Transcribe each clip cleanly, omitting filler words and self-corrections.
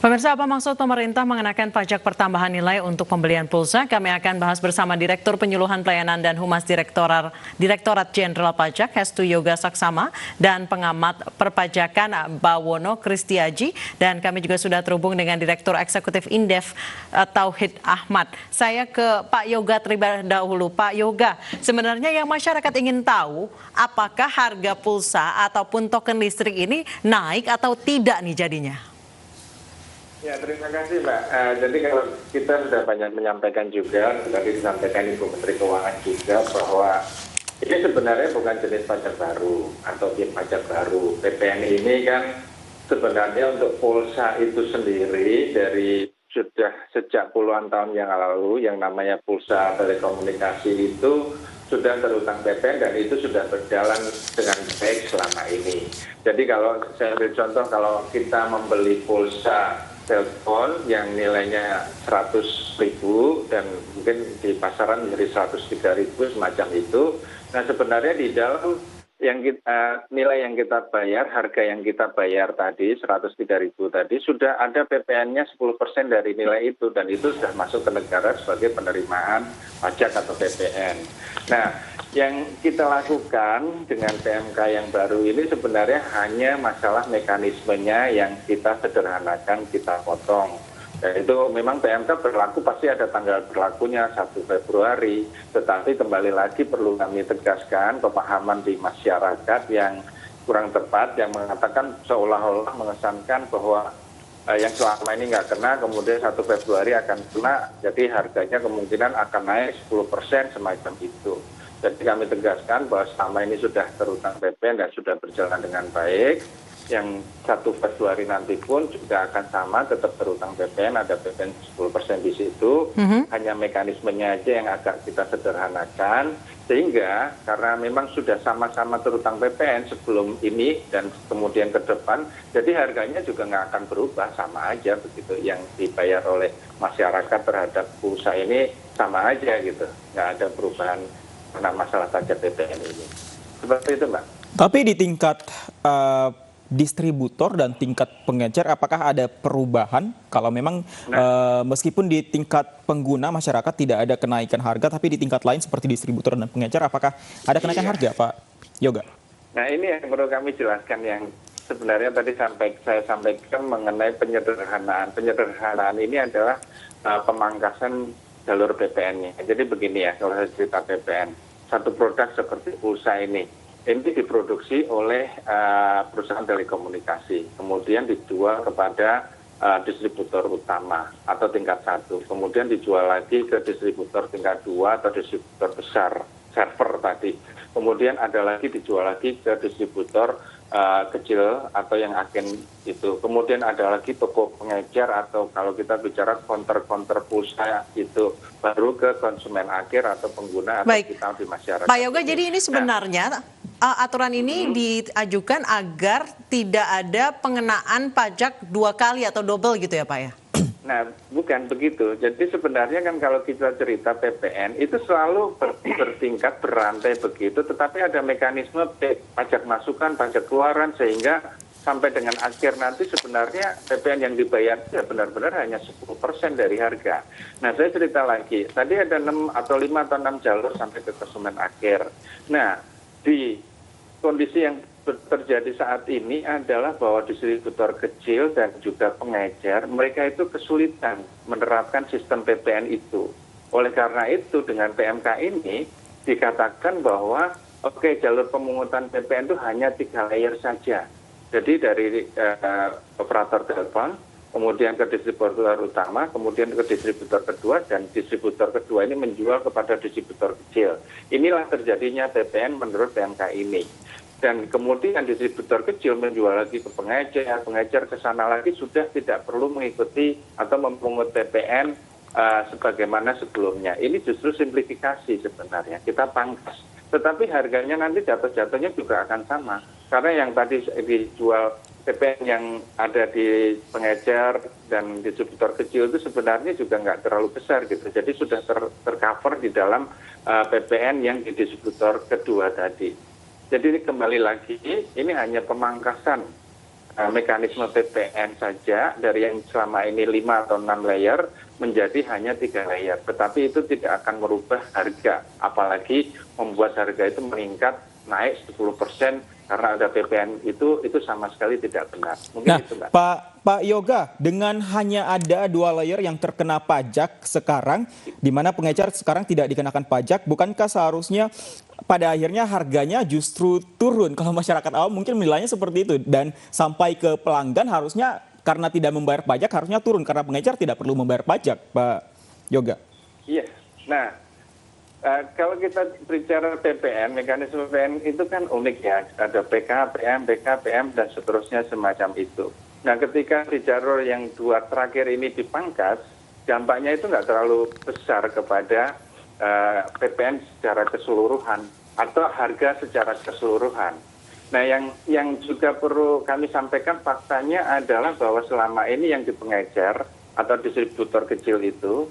Pemirsa, apa maksud pemerintah mengenakan pajak pertambahan nilai untuk pembelian pulsa? Kami akan bahas bersama Direktur Penyuluhan Pelayanan dan Humas Direktorat Jenderal Pajak Hestu Yoga Saksama dan pengamat perpajakan Bawono Kristiaji. Dan kami juga sudah terhubung dengan Direktur Eksekutif Indef Tauhid Ahmad. Saya ke Pak Yoga terlebih dahulu. Pak Yoga, sebenarnya yang masyarakat ingin tahu apakah harga pulsa ataupun token listrik ini naik atau tidak nih jadinya? Ya, terima kasih Mbak. Jadi kalau kita sudah banyak menyampaikan juga, tadi disampaikan Ibu Menteri Keuangan juga bahwa ini sebenarnya bukan jenis pajak baru atau tip pajak baru. PPN ini kan sebenarnya untuk pulsa itu sendiri dari sudah sejak puluhan tahun yang lalu yang namanya pulsa telekomunikasi itu sudah terutang PPN dan itu sudah berjalan dengan baik selama ini. Jadi kalau saya beri contoh, kalau kita membeli pulsa telepon yang nilainya 100.000 dan mungkin di pasaran menjadi 103.000 semacam itu. Nah sebenarnya di dalam nilai yang kita bayar, harga yang kita bayar tadi 103.000 tadi sudah ada PPN-nya 10% dari nilai itu dan itu sudah masuk ke negara sebagai penerimaan pajak atau PPN. Nah, yang kita lakukan dengan PMK yang baru ini sebenarnya hanya masalah mekanismenya yang kita sederhanakan, kita potong. Dan itu memang PMK berlaku pasti ada tanggal berlakunya 1 Februari, tetapi kembali lagi perlu kami tegaskan pemahaman di masyarakat yang kurang tepat, yang mengatakan seolah-olah mengesankan bahwa yang selama ini nggak kena, kemudian 1 Februari akan kena, jadi harganya kemungkinan akan naik 10% semacam itu. Jadi kami tegaskan bahwa selama ini sudah terutang PPN dan sudah berjalan dengan baik. Yang 1 Februari nanti pun juga akan sama, tetap terutang PPN, ada PPN 10% di situ. Hanya mekanismenya aja yang agak kita sederhanakan. Sehingga karena memang sudah sama-sama terutang PPN sebelum ini dan kemudian ke depan, jadi harganya juga nggak akan berubah, sama aja begitu. Yang dibayar oleh masyarakat terhadap pulsa ini sama aja gitu. Nggak ada perubahan karena masalah pajak PPN ini. Seperti itu, Mbak. Tapi di tingkat distributor dan tingkat pengecer, apakah ada perubahan kalau memang meskipun di tingkat pengguna masyarakat tidak ada kenaikan harga, tapi di tingkat lain seperti distributor dan pengecer, apakah ada kenaikan harga, Pak Yoga? Nah ini yang perlu kami jelaskan, yang sebenarnya tadi saya sampaikan mengenai penyederhanaan. Penyederhanaan ini adalah pemangkasan jalur PPN-nya. Jadi begini ya, kalau saya cerita PPN, satu produk seperti pulsa ini diproduksi oleh perusahaan telekomunikasi, kemudian dijual kepada distributor utama atau tingkat 1, kemudian dijual lagi ke distributor tingkat 2 atau distributor besar, server tadi, kemudian ada lagi dijual lagi ke distributor kecil atau yang agen itu, kemudian ada lagi toko pengecer atau kalau kita bicara counter pulsa itu baru ke konsumen akhir atau pengguna atau kita di masyarakat. Pak Yoga, jadi ini sebenarnya aturan ini diajukan agar tidak ada pengenaan pajak 2 kali atau double gitu ya Pak ya? Nah, bukan begitu. Jadi sebenarnya kan kalau kita cerita PPN itu selalu bertingkat, berantai begitu, tetapi ada mekanisme pajak masukan, pajak keluaran, sehingga sampai dengan akhir nanti sebenarnya PPN yang dibayar ya benar-benar hanya 10% dari harga. Nah, saya cerita lagi, tadi ada 6 atau 5 atau 6 jalur sampai ke konsumen akhir. Nah, di kondisi yang terjadi saat ini adalah bahwa distributor kecil dan juga pengecer, mereka itu kesulitan menerapkan sistem PPN itu. Oleh karena itu dengan PMK ini dikatakan bahwa jalur pemungutan PPN itu hanya 3 layer saja. Jadi dari operator telepon, kemudian ke distributor utama, kemudian ke distributor kedua, dan distributor kedua ini menjual kepada distributor kecil. Inilah terjadinya PPN menurut PMK ini. Dan kemudian distributor kecil menjual lagi ke pengecer ke sana lagi sudah tidak perlu mengikuti atau memungut PPN sebagaimana sebelumnya. Ini justru simplifikasi sebenarnya, kita pangkas. Tetapi harganya nanti jatuh-jatuhnya juga akan sama. Karena yang tadi dijual PPN yang ada di pengecer dan distributor kecil itu sebenarnya juga nggak terlalu besar gitu. Jadi sudah tercover di dalam PPN yang di distributor kedua tadi. Jadi kembali lagi, ini hanya pemangkasan mekanisme PPN saja dari yang selama ini 5 atau 6 layer menjadi hanya 3 layer. Tetapi itu tidak akan merubah harga, apalagi membuat harga itu meningkat naik 10% karena ada PPN itu sama sekali tidak benar. Mungkin Nah, itu, Mbak. Pak Yoga, dengan hanya ada 2 layer yang terkena pajak sekarang, di mana pengecer sekarang tidak dikenakan pajak, bukankah seharusnya pada akhirnya harganya justru turun? Kalau masyarakat awam mungkin menilainya seperti itu, dan sampai ke pelanggan harusnya karena tidak membayar pajak harusnya turun, karena pengecer tidak perlu membayar pajak, Pak Yoga. Iya. Nah, kalau kita bicara PPN, mekanisme PPN itu kan unik ya. Ada PK, PM, BK, PM, dan seterusnya semacam itu. Nah, ketika di jalur yang 2 terakhir ini dipangkas, dampaknya itu nggak terlalu besar kepada PPN secara keseluruhan atau harga secara keseluruhan. Nah, yang juga perlu kami sampaikan faktanya adalah bahwa selama ini yang di pengecer atau distributor kecil itu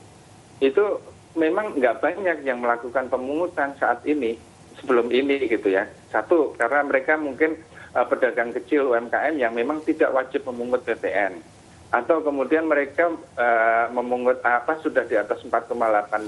memang nggak banyak yang melakukan pemungutan saat ini, sebelum ini gitu ya. Satu, karena mereka mungkin pedagang kecil UMKM yang memang tidak wajib memungut PPN. Atau kemudian mereka memungut sudah di atas 4,8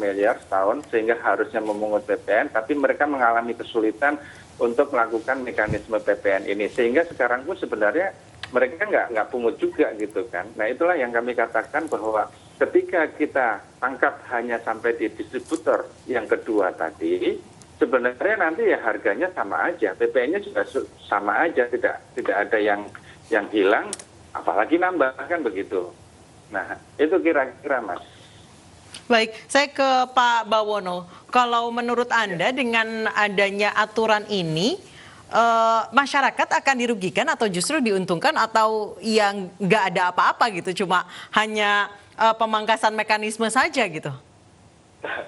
miliar setahun sehingga harusnya memungut PPN, tapi mereka mengalami kesulitan untuk melakukan mekanisme PPN ini. Sehingga sekarang pun sebenarnya mereka nggak pungut juga gitu kan. Nah, itulah yang kami katakan bahwa ketika kita tangkap hanya sampai di distributor yang kedua tadi, sebenarnya nanti ya harganya sama aja, PPN-nya juga sama aja, tidak ada yang hilang, apalagi nambah kan begitu. Nah, itu kira-kira, Mas. Baik, saya ke Pak Bawono. Kalau menurut Anda dengan adanya aturan ini, masyarakat akan dirugikan atau justru diuntungkan, atau yang nggak ada apa-apa gitu, cuma hanya pemangkasan mekanisme saja gitu?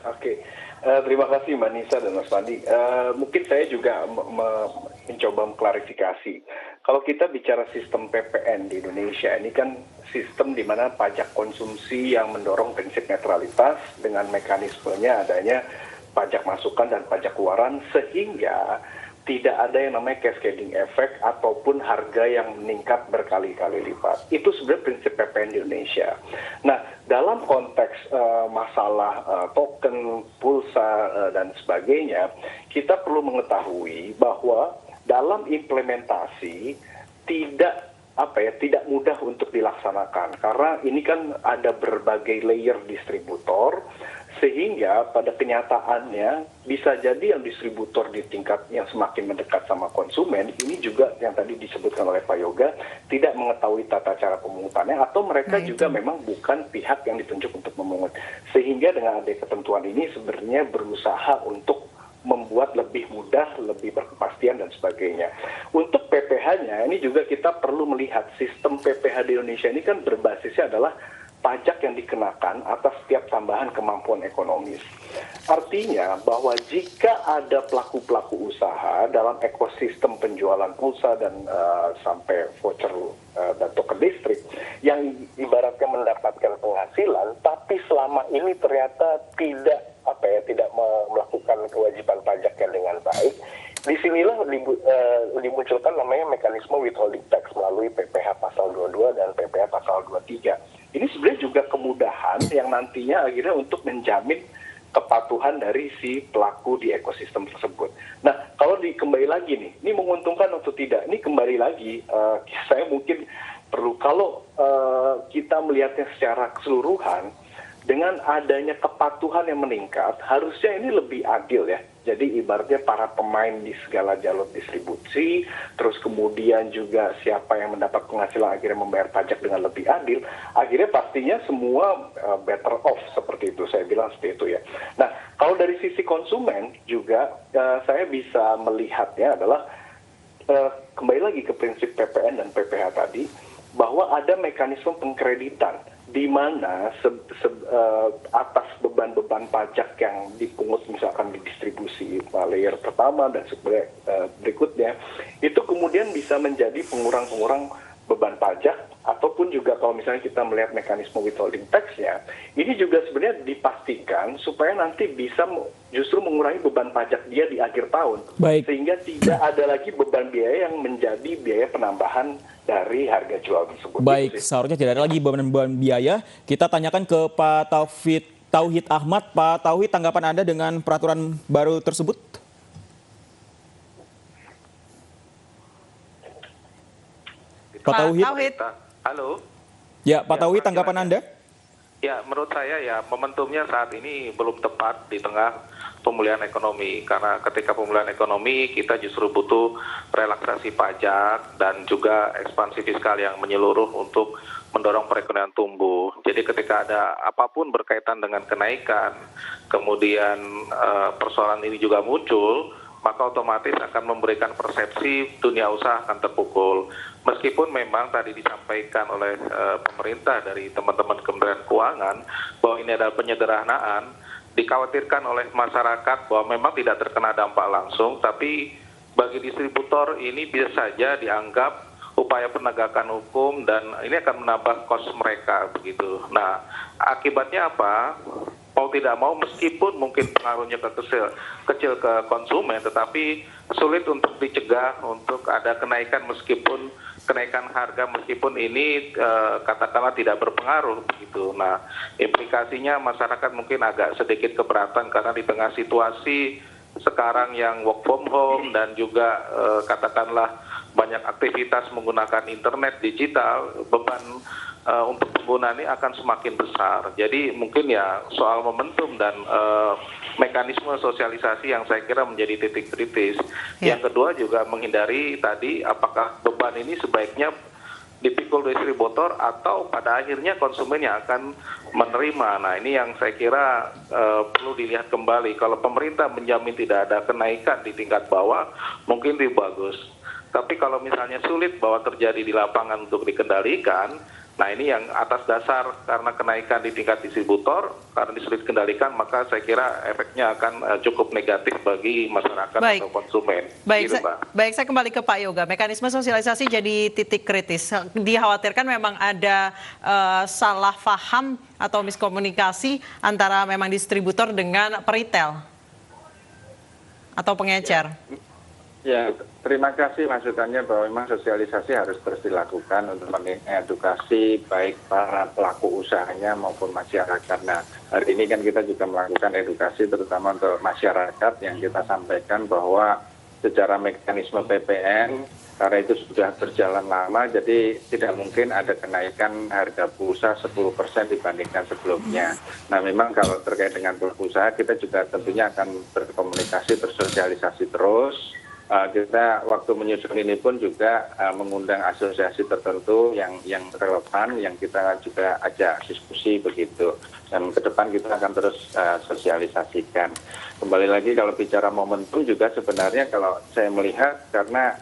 Oke, terima kasih Mbak Nisa dan Mas Pandi. Mungkin saya juga mencoba mengklarifikasi. Kalau kita bicara sistem PPN di Indonesia, ini kan sistem di mana pajak konsumsi yang mendorong prinsip netralitas dengan mekanismenya adanya pajak masukan dan pajak keluaran, sehingga tidak ada yang namanya cascading effect ataupun harga yang meningkat berkali-kali lipat. Itu sebenarnya prinsip PPN di Indonesia. Nah, dalam konteks masalah token, pulsa, dan sebagainya, kita perlu mengetahui bahwa dalam implementasi tidak mudah untuk dilaksanakan. Karena ini kan ada berbagai layer distributor, sehingga pada kenyataannya bisa jadi yang distributor di tingkat yang semakin mendekat sama konsumen ini juga yang tadi disebutkan oleh Pak Yoga tidak mengetahui tata cara pemungutannya, atau mereka juga memang bukan pihak yang ditunjuk untuk memungut, sehingga dengan adanya ketentuan ini sebenarnya berusaha untuk membuat lebih mudah, lebih berkepastian dan sebagainya. Untuk PPh-nya ini juga kita perlu melihat sistem PPh di Indonesia ini kan berbasisnya adalah pajak yang dikenakan atas setiap tambahan kemampuan ekonomis. Artinya bahwa jika ada pelaku-pelaku usaha dalam ekosistem penjualan pulsa dan sampai voucher dan token listrik yang ibaratnya mendapatkan penghasilan, tapi selama ini ternyata tidak melakukan kewajiban pajaknya dengan baik, disinilah dimunculkan namanya mekanisme withholding tax melalui PPh pasal 22 dan PPh pasal 23. Ini sebenarnya juga kemudahan yang nantinya akhirnya untuk menjamin kepatuhan dari si pelaku di ekosistem tersebut. Nah, kalau kembali lagi nih, ini menguntungkan atau tidak? Ini kembali lagi, saya mungkin perlu, kalau kita melihatnya secara keseluruhan, dengan adanya kepatuhan yang meningkat, harusnya ini lebih adil ya. Jadi ibaratnya para pemain di segala jalur distribusi, terus kemudian juga siapa yang mendapat penghasilan akhirnya membayar pajak dengan lebih adil, akhirnya pastinya semua better off, seperti itu, saya bilang seperti itu ya. Nah, kalau dari sisi konsumen juga saya bisa melihatnya adalah kembali lagi ke prinsip PPN dan PPh tadi, bahwa ada mekanisme pengkreditan di mana atas beban-beban pajak yang dipungut misalkan di distribusi layer pertama dan berikutnya, itu kemudian bisa menjadi pengurang-pengurang beban pajak, ataupun juga kalau misalnya kita melihat mekanisme withholding tax-nya, ini juga sebenarnya dipastikan supaya nanti bisa justru mengurangi beban pajak dia di akhir tahun. Baik. Sehingga tidak ada lagi beban biaya yang menjadi biaya penambahan dari harga jual tersebut. Baik, Gitu sih. seharusnya tidak ada lagi beban-beban biaya. Kita tanyakan ke Pak Tauhid Ahmad. Pak Tauhid, tanggapan Anda dengan peraturan baru tersebut? Pak Tauhid? Halo. Ya, Pak Ya, Tauhid, Pak, tanggapan silakan. Anda? Ya, menurut saya ya momentumnya saat ini belum tepat di tengah pemulihan ekonomi. Karena ketika pemulihan ekonomi kita justru butuh relaksasi pajak dan juga ekspansi fiskal yang menyeluruh untuk mendorong perekonomian tumbuh. Jadi ketika ada apapun berkaitan dengan kenaikan, kemudian persoalan ini juga muncul, maka otomatis akan memberikan persepsi dunia usaha akan terpukul. Meskipun memang tadi disampaikan oleh pemerintah dari teman-teman Kementerian Keuangan bahwa ini adalah penyederhanaan, dikhawatirkan oleh masyarakat bahwa memang tidak terkena dampak langsung, tapi bagi distributor ini bisa saja dianggap upaya penegakan hukum dan ini akan menambah kos mereka begitu. Nah, akibatnya apa? Mau tidak mau meskipun mungkin pengaruhnya kecil ke konsumen, tetapi sulit untuk dicegah untuk ada kenaikan meskipun kenaikan harga meskipun ini katakanlah tidak berpengaruh begitu. Nah, implikasinya masyarakat mungkin agak sedikit keberatan karena di tengah situasi sekarang yang work from home dan juga katakanlah banyak aktivitas menggunakan internet digital, beban untuk pengguna ini akan semakin besar. Jadi mungkin ya soal momentum dan mekanisme sosialisasi yang saya kira menjadi titik kritis. Ya. Yang kedua juga menghindari tadi apakah beban ini sebaiknya dipikul distributor atau pada akhirnya konsumen yang akan menerima. Nah ini yang saya kira perlu dilihat kembali. Kalau pemerintah menjamin tidak ada kenaikan di tingkat bawah, mungkin lebih bagus. Tapi kalau misalnya sulit bahwa terjadi di lapangan untuk dikendalikan, nah ini yang atas dasar karena kenaikan di tingkat distributor, karena disulit kendalikan, maka saya kira efeknya akan cukup negatif bagi masyarakat atau konsumen. Baik, Gitu, Mbak. baik, saya kembali ke Pak Yoga. Mekanisme sosialisasi jadi titik kritis. Dikhawatirkan memang ada salah paham atau miskomunikasi antara memang distributor dengan peritel atau pengecer. Ya, terima kasih masukannya bahwa memang sosialisasi harus terus dilakukan untuk mengedukasi baik para pelaku usahanya maupun masyarakat. Nah, hari ini kan kita juga melakukan edukasi terutama untuk masyarakat yang kita sampaikan bahwa secara mekanisme PPN, karena itu sudah berjalan lama, jadi tidak mungkin ada kenaikan harga pulsa 10% dibandingkan sebelumnya. Nah, memang kalau terkait dengan pelaku usaha, kita juga tentunya akan berkomunikasi, bersosialisasi terus. Kita waktu menyusun ini pun juga mengundang asosiasi tertentu yang relevan, yang kita juga ajak diskusi begitu. Dan ke depan kita akan terus sosialisasikan. Kembali lagi kalau bicara momentum juga sebenarnya kalau saya melihat karena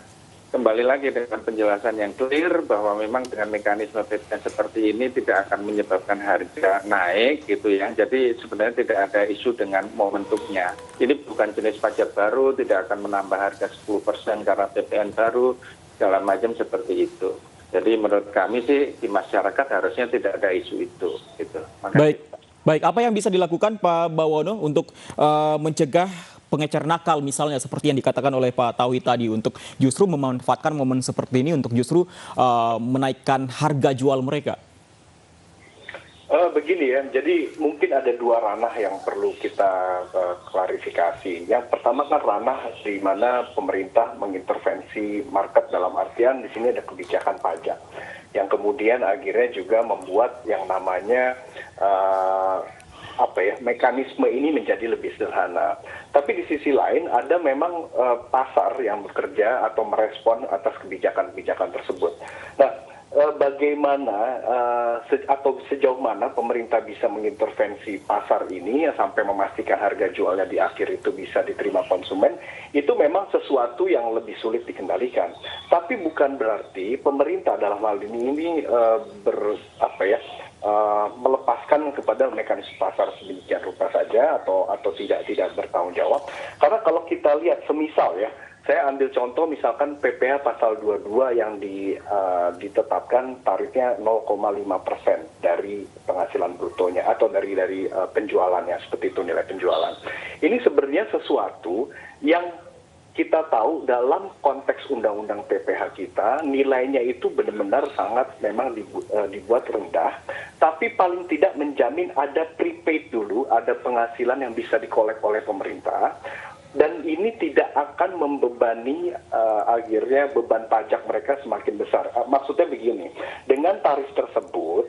kembali lagi dengan penjelasan yang clear bahwa memang dengan mekanisme PPN seperti ini tidak akan menyebabkan harga naik gitu ya. Jadi sebenarnya tidak ada isu dengan momentumnya. Ini bukan jenis pajak baru, tidak akan menambah harga 10% karena PPN baru, segala macam seperti itu. Jadi menurut kami sih di masyarakat harusnya tidak ada isu itu. Gitu. Baik, baik. Apa yang bisa dilakukan Pak Bawono untuk mencegah pengecer nakal misalnya seperti yang dikatakan oleh Pak Tauhid tadi untuk justru memanfaatkan momen seperti ini untuk justru menaikkan harga jual mereka? Begini ya, jadi mungkin ada dua ranah yang perlu kita klarifikasi. Yang pertama kan ranah di mana pemerintah mengintervensi market dalam artian di sini ada kebijakan pajak yang kemudian akhirnya juga membuat yang namanya mekanisme ini menjadi lebih sederhana. Tapi di sisi lain ada memang pasar yang bekerja atau merespon atas kebijakan-kebijakan tersebut. Nah, bagaimana atau sejauh mana pemerintah bisa mengintervensi pasar ini sampai memastikan harga jualnya di akhir itu bisa diterima konsumen, itu memang sesuatu yang lebih sulit dikendalikan. Tapi bukan berarti pemerintah dalam hal ini melepaskan kepada mekanisme pasar sedemikian rupa saja atau tidak bertanggung jawab. Karena kalau kita lihat semisal ya, saya ambil contoh misalkan PPh pasal 22 yang ditetapkan tarifnya 0,5% dari penghasilan brutonya atau dari penjualannya, seperti itu nilai penjualan. Ini sebenarnya sesuatu yang kita tahu dalam konteks undang-undang PPh kita, nilainya itu benar-benar sangat memang dibuat rendah, tapi paling tidak menjamin ada prepaid dulu, ada penghasilan yang bisa dikolek oleh pemerintah, dan ini tidak akan membebani akhirnya beban pajak mereka semakin besar. Maksudnya begini, dengan tarif tersebut,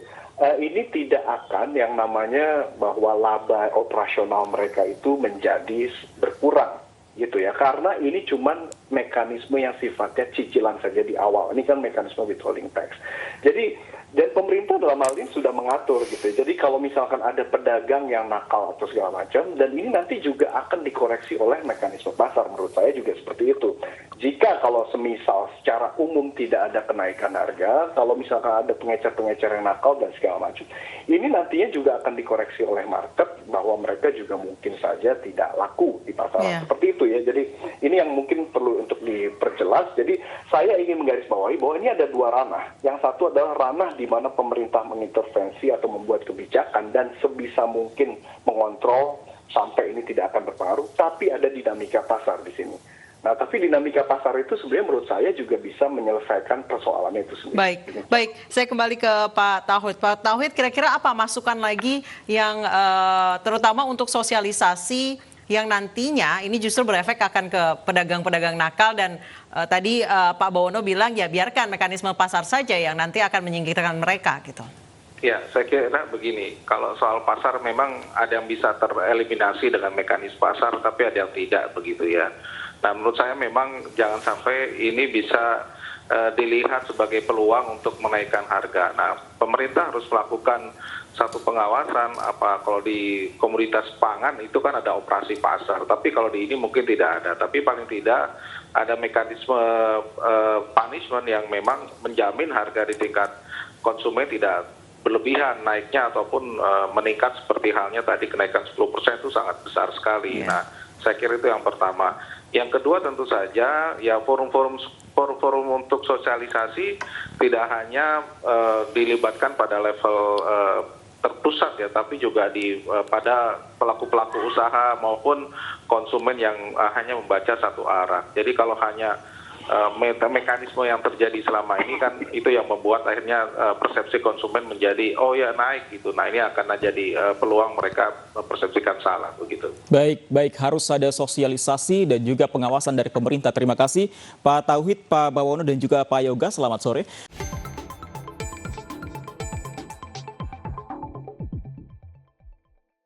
ini tidak akan yang namanya bahwa laba operasional mereka itu menjadi berkurang, gitu ya, karena ini cuman mekanisme yang sifatnya cicilan saja di awal. Ini kan mekanisme withholding tax. Jadi, dan pemerintah dalam hal ini sudah mengatur gitu. Jadi kalau misalkan ada pedagang yang nakal atau segala macam, dan ini nanti juga akan dikoreksi oleh mekanisme pasar. Menurut saya juga seperti itu. Jika kalau semisal secara umum tidak ada kenaikan harga, kalau misalkan ada pengecer-pengecer yang nakal dan segala macam, ini nantinya juga akan dikoreksi oleh market bahwa mereka juga mungkin saja tidak laku di pasaran. Seperti itu ya. Jadi ini yang mungkin perlu untuk diperjelas. Jadi saya ingin menggarisbawahi bahwa ini ada dua ranah. Yang satu adalah ranah di mana pemerintah mengintervensi atau membuat kebijakan dan sebisa mungkin mengontrol sampai ini tidak akan berpengaruh, tapi ada dinamika pasar di sini. Nah, tapi dinamika pasar itu sebenarnya menurut saya juga bisa menyelesaikan persoalan itu sendiri. Baik. Saya kembali ke Pak Tauhid. Pak Tauhid, kira-kira apa masukan lagi yang terutama untuk sosialisasi yang nantinya ini justru berefek akan ke pedagang-pedagang nakal dan tadi Pak Bawono bilang ya biarkan mekanisme pasar saja yang nanti akan menyingkirkan mereka gitu. Ya, saya kira begini, kalau soal pasar memang ada yang bisa tereliminasi dengan mekanisme pasar, tapi ada yang tidak begitu ya. Nah, menurut saya memang jangan sampai ini bisa dilihat sebagai peluang untuk menaikkan harga. Nah, pemerintah harus melakukan satu pengawasan, kalau di komoditas pangan itu kan ada operasi pasar, tapi kalau di ini mungkin tidak ada. Tapi paling tidak ada mekanisme punishment yang memang menjamin harga di tingkat konsumen tidak berlebihan naiknya ataupun meningkat seperti halnya tadi kenaikan 10% itu sangat besar sekali. Nah, saya kira itu yang pertama. Yang kedua tentu saja ya forum-forum untuk sosialisasi tidak hanya dilibatkan pada level terpusat ya, tapi juga pada pelaku-pelaku usaha maupun konsumen yang hanya membaca satu arah. Jadi kalau hanya mekanisme yang terjadi selama ini kan itu yang membuat akhirnya persepsi konsumen menjadi oh ya naik gitu. Nah ini akan jadi peluang mereka mempersepsikan salah begitu. Baik harus ada sosialisasi dan juga pengawasan dari pemerintah. Terima kasih Pak Tauhid, Pak Bawono dan juga Pak Yoga. Selamat sore.